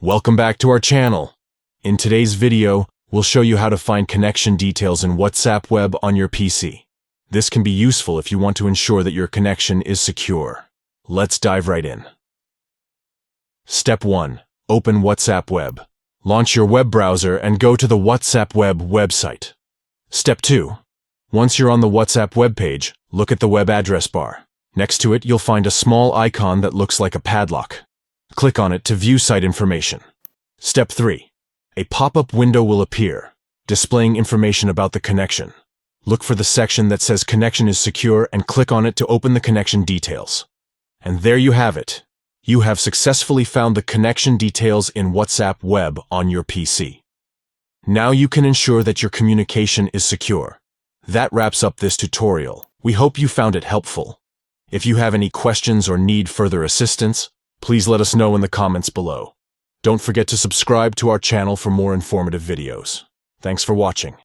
Welcome back to our channel. In today's video, we'll show you how to find connection details in WhatsApp Web on your PC. This can be useful if you want to ensure that your connection is secure. Let's dive right in. Step 1. Open WhatsApp Web. Launch your web browser and go to the WhatsApp Web website. Step 2. Once you're on the WhatsApp web page, look at the web address bar. Next to it, you'll find a small icon that looks like a padlock. Click on it to view site information. Step 3. A pop-up window will appear, displaying information about the connection. Look for the section that says Connection is secure and click on it to open the connection details. And there you have it. You have successfully found the connection details in WhatsApp Web on your PC. Now you can ensure that your communication is secure. That wraps up this tutorial. We hope you found it helpful. If you have any questions or need further assistance, please let us know in the comments below. Don't forget to subscribe to our channel for more informative videos. Thanks for watching.